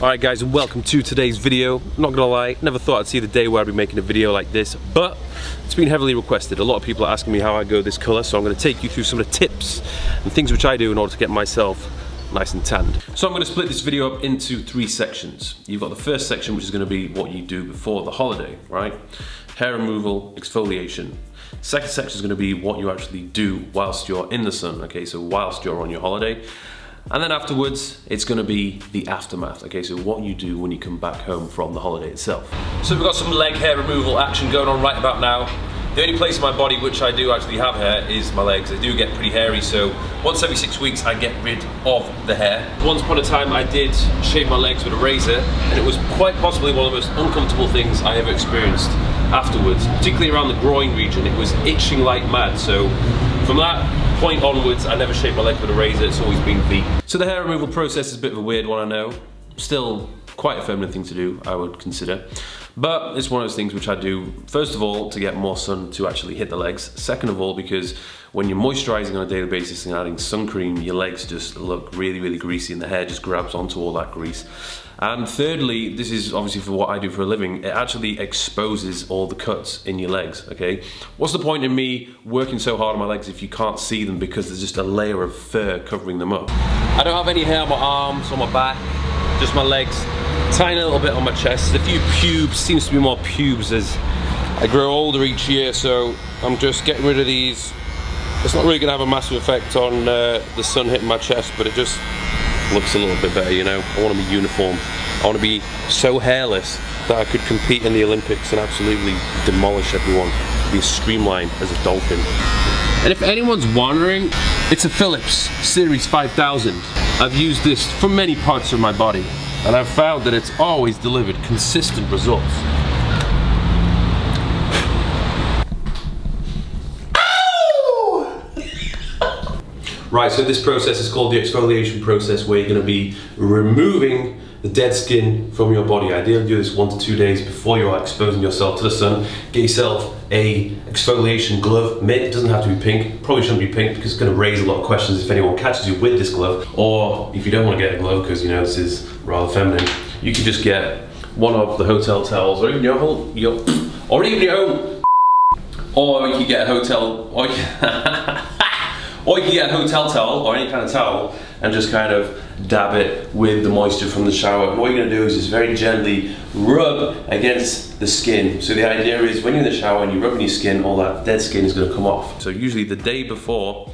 Alright guys, and welcome to today's video. I'm not gonna lie, never thought I'd see the day where I'd be making a video like this, but it's been heavily requested. A lot of people are asking me how I go this colour, so I'm gonna take you through some of the tips and things which I do in order to get myself nice and tanned. So I'm gonna split this video up into 3 sections. You've got the first section, which is gonna be what you do before the holiday, right? Hair removal, exfoliation. Second section is gonna be what you actually do whilst you're in the sun, okay? So whilst you're on your holiday. And then afterwards, it's gonna be the aftermath, okay? So what you do when you come back home from the holiday itself. So we've got some leg hair removal action going on right about now. The only place in my body which I do actually have hair is my legs. They do get pretty hairy, so once every 6 weeks I get rid of the hair. Once upon a time I did shave my legs with a razor, and it was quite possibly one of the most uncomfortable things I ever experienced afterwards, particularly around the groin region. It was itching like mad, so from that point onwards, I never shaved my legs with a razor, it's always been V. So the hair removal process is a bit of a weird one, I know. Still quite a feminine thing to do, I would consider. But it's one of those things which I do, first of all, to get more sun to actually hit the legs. Second of all, because when you're moisturizing on a daily basis and adding sun cream, your legs just look really, really greasy and the hair just grabs onto all that grease. And thirdly, this is obviously for what I do for a living, it actually exposes all the cuts in your legs, okay? What's the point in me working so hard on my legs if you can't see them because there's just a layer of fur covering them up? I don't have any hair on my arms, on my back, just my legs. Tiny little bit on my chest, a few pubes, seems to be more pubes as I grow older each year, so I'm just getting rid of these. It's not really going to have a massive effect on the sun hitting my chest, but it just looks a little bit better, you know. I want to be uniform. I want to be so hairless that I could compete in the Olympics and absolutely demolish everyone. Be as streamlined as a dolphin. And if anyone's wondering, it's a Philips Series 5000. I've used this for many parts of my body, and I've found that it's always delivered consistent results. Right, so this process is called the exfoliation process, where you're going to be removing the dead skin from your body. Ideally do this 1 to 2 days before you are exposing yourself to the sun. Get yourself a exfoliation glove. It doesn't have to be pink. Probably shouldn't be pink because it's going to raise a lot of questions if anyone catches you with this glove. Or if you don't want to get a glove because you know this is rather feminine, you could just get one of the hotel towels, or even your own, or you could get a hotel, or you can get a hotel towel or any kind of towel and just kind of dab it with the moisture from the shower. And what you're going to do is just very gently rub against the skin. So the idea is when you're in the shower and you're rubbing your skin, all that dead skin is going to come off. So usually the day before,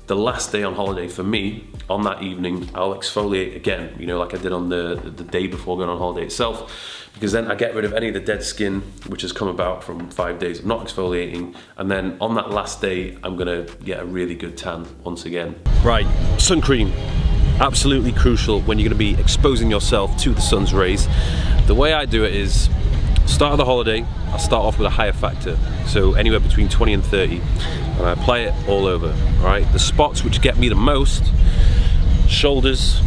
the last day on holiday for me, on that evening, I'll exfoliate again, you know, like I did on the day before going on holiday itself, because then I get rid of any of the dead skin which has come about from 5 days of not exfoliating, and then on that last day, I'm gonna get a really good tan once again. Right, sun cream, absolutely crucial when you're gonna be exposing yourself to the sun's rays. The way I do it is, start of the holiday, I'll start off with a higher factor, so anywhere between 20 and 30, and I apply it all over, all right? The spots which get me the most, shoulders,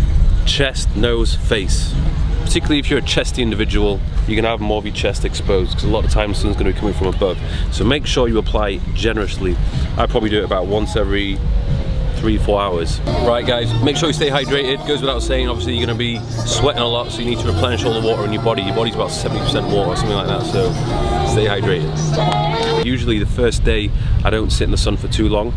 chest, nose, face. Particularly if you're a chesty individual, you're gonna have more of your chest exposed because a lot of times the sun's gonna be coming from above. So make sure you apply generously. I probably do it about once every 3-4 hours. Right guys, make sure you stay hydrated. Goes without saying, obviously you're gonna be sweating a lot, so you need to replenish all the water in your body. Your body's about 70% water or something like that, so stay hydrated. Usually the first day, I don't sit in the sun for too long.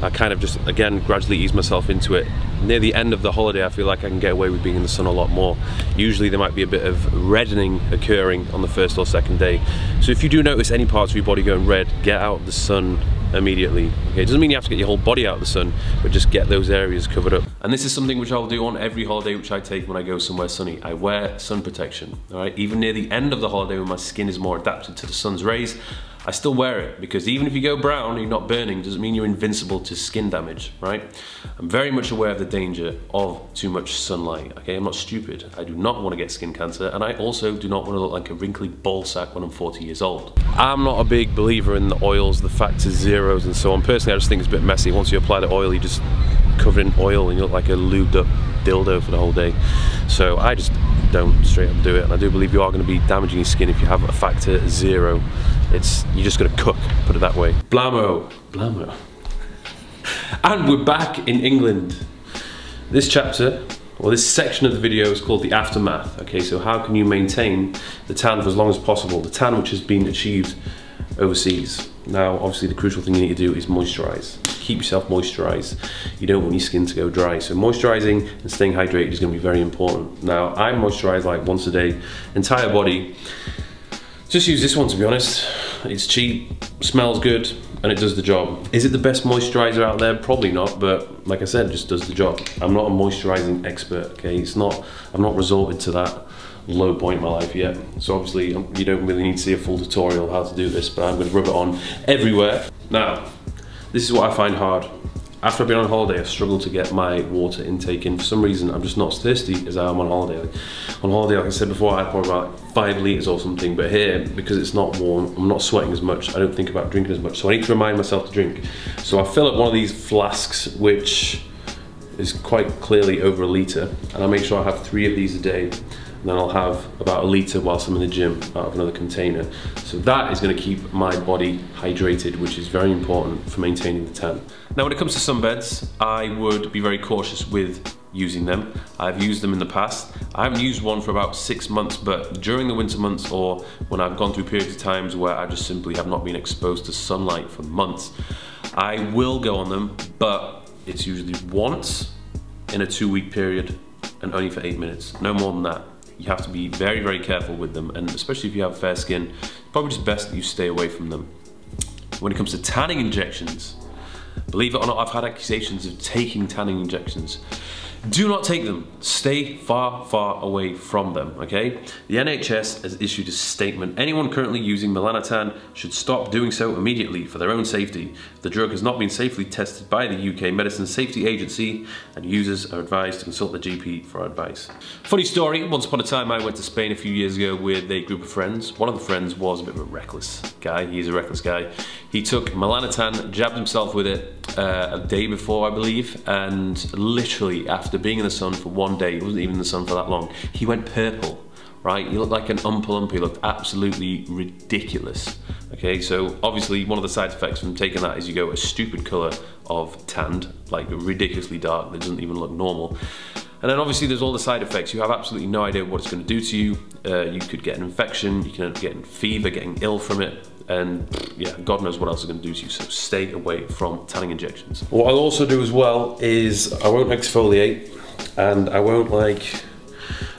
I kind of just, again, gradually ease myself into it. Near the end of the holiday, I feel like I can get away with being in the sun a lot more. Usually there might be a bit of reddening occurring on the first or second day. So if you do notice any parts of your body going red, get out of the sun immediately. Okay, it doesn't mean you have to get your whole body out of the sun, but just get those areas covered up. And this is something which I'll do on every holiday which I take when I go somewhere sunny. I wear sun protection, all right? Even near the end of the holiday when my skin is more adapted to the sun's rays, I still wear it, because even if you go brown and you're not burning, doesn't mean you're invincible to skin damage, right? I'm very much aware of the danger of too much sunlight, okay? I'm not stupid. I do not want to get skin cancer, and I also do not want to look like a wrinkly ball sack when I'm 40 years old. I'm not a big believer in the oils, the factors, zeros, and so on. Personally, I just think it's a bit messy. Once you apply the oil, you just cover it in oil and you look like a lubed up dildo for the whole day. So I just don't straight up do it, and I do believe you are going to be damaging your skin if you have a factor 0. You're just going to cook, put it that way. Blammo, blammo. And we're back in England. This chapter Well, this section of the video is called the aftermath. Okay, so how can you maintain the tan for as long as possible? The tan which has been achieved overseas. Now, obviously the crucial thing you need to do is moisturize. Keep yourself moisturized. You don't want your skin to go dry. So moisturizing and staying hydrated is gonna be very important. Now, I moisturize like once a day, entire body. Just use this one, to be honest. It's cheap, smells good, and it does the job. Is it the best moisturizer out there? Probably not, but like I said, it just does the job. I'm not a moisturizing expert, okay? I've not resorted to that low point in my life yet. So obviously, you don't really need to see a full tutorial on how to do this, but I'm gonna rub it on everywhere. Now, this is what I find hard. After I've been on holiday, I struggle to get my water intake in. For some reason, I'm just not as thirsty as I am on holiday. On holiday, like I said before, I pour about 5 litres or something, but here, because it's not warm, I'm not sweating as much, I don't think about drinking as much, so I need to remind myself to drink. So I fill up one of these flasks, which is quite clearly over a litre, and I make sure I have 3 of these a day. And then I'll have about a litre whilst I'm in the gym out of another container. So that is gonna keep my body hydrated, which is very important for maintaining the tan. Now when it comes to sunbeds, I would be very cautious with using them. I've used them in the past. I haven't used one for about 6 months, but during the winter months or when I've gone through periods of times where I just simply have not been exposed to sunlight for months, I will go on them, but it's usually once in a 2-week period and only for 8 minutes, no more than that. You have to be very, very careful with them, and especially if you have fair skin, it's probably just best that you stay away from them. When it comes to tanning injections, believe it or not, I've had accusations of taking tanning injections. Do not take them. Stay far, far away from them, okay? The NHS has issued a statement. Anyone currently using Melanotan should stop doing so immediately for their own safety. The drug has not been safely tested by the UK Medicines Safety Agency, and users are advised to consult the GP for advice. Funny story, once upon a time I went to Spain a few years ago with a group of friends. One of the friends was a bit of a reckless guy. He's a reckless guy. He took Melanotan, jabbed himself with it a day before, I believe, and literally after being in the sun for 1 day, he wasn't even in the sun for that long, he went purple, right? He looked like an Oompa Loompa. He looked absolutely ridiculous. Okay, so obviously one of the side effects from taking that is you go a stupid color of tanned, like ridiculously dark, that doesn't even look normal. And then obviously there's all the side effects. You have absolutely no idea what it's going to do to you. You could get an infection, you can end up getting fever, getting ill from it, and yeah, God knows what else is going to do to you, so stay away from tanning injections. What I'll also do as well is I won't exfoliate, and I won't like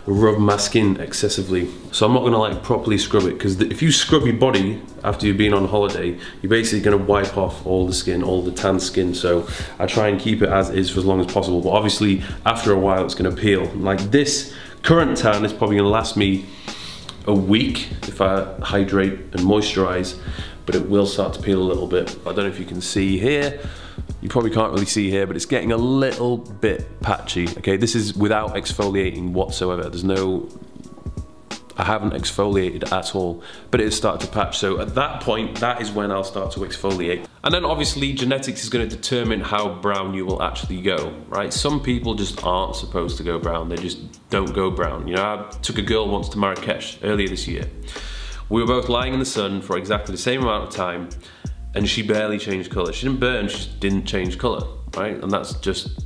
rub my skin excessively. So I'm not gonna like properly scrub it, because if you scrub your body after you've been on holiday, you're basically gonna wipe off all the skin, all the tan skin. So I try and keep it as is for as long as possible, but obviously after a while it's gonna peel. Like this current tan is probably gonna last me a week if I hydrate and moisturize, but it will start to peel a little bit. I don't know if you can see here. You probably can't really see here, but it's getting a little bit patchy. Okay, this is without exfoliating whatsoever. I haven't exfoliated at all, but it has started to patch. So at that point, that is when I'll start to exfoliate. And then obviously genetics is going to determine how brown you will actually go, right? Some people just aren't supposed to go brown. They just don't go brown. You know, I took a girl once to Marrakesh earlier this year. We were both lying in the sun for exactly the same amount of time, and she barely changed color. She didn't burn, she just didn't change color, right? And that's just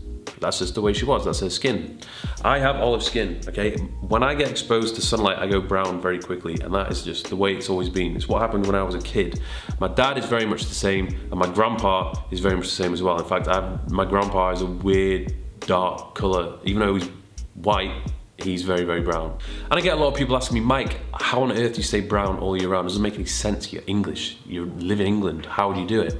the way she was, that's her skin. I have olive skin, okay? When I get exposed to sunlight, I go brown very quickly, and that is just the way it's always been. It's what happened when I was a kid. My dad is very much the same, and my grandpa is very much the same as well. In fact, my grandpa is a weird dark color. Even though he's white, he's very, very brown. And I get a lot of people asking me, Mike, how on earth do you stay brown all year round? It doesn't make any sense. You're English, you live in England, how do you do it?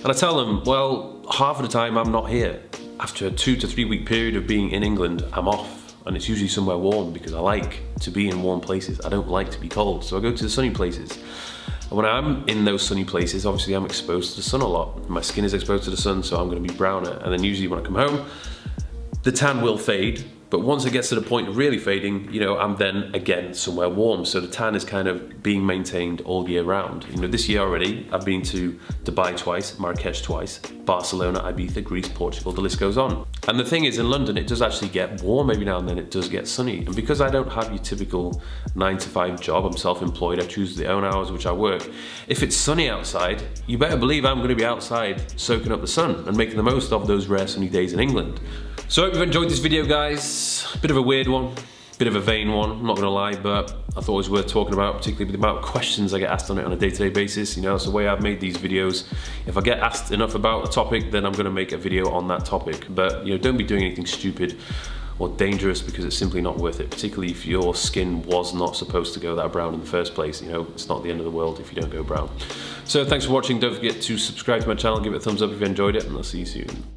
And I tell them, well, half of the time I'm not here. After a 2 to 3 week period of being in England, I'm off, and it's usually somewhere warm because I like to be in warm places. I don't like to be cold, so I go to the sunny places. And when I'm in those sunny places, obviously I'm exposed to the sun a lot. My skin is exposed to the sun, so I'm gonna be browner. And then usually when I come home, the tan will fade, but once it gets to the point of really fading, you know, I'm then again somewhere warm. So the tan is kind of being maintained all year round. You know, this year already, I've been to Dubai twice, Marrakesh twice, Barcelona, Ibiza, Greece, Portugal, the list goes on. And the thing is, in London, it does actually get warm every now and then, it does get sunny. And because I don't have your typical 9 to 5 job, I'm self-employed, I choose the own hours which I work. If it's sunny outside, you better believe I'm gonna be outside soaking up the sun and making the most of those rare sunny days in England. So I hope you've enjoyed this video, guys. Bit of a weird one, bit of a vain one, I'm not gonna lie, but I thought it was worth talking about, particularly with the amount of questions I get asked on it on a day-to-day basis. You know, it's the way I've made these videos. If I get asked enough about a topic, then I'm gonna make a video on that topic. But, you know, don't be doing anything stupid or dangerous, because it's simply not worth it, particularly if your skin was not supposed to go that brown in the first place. You know, it's not the end of the world if you don't go brown. So thanks for watching. Don't forget to subscribe to my channel, give it a thumbs up if you enjoyed it, and I'll see you soon.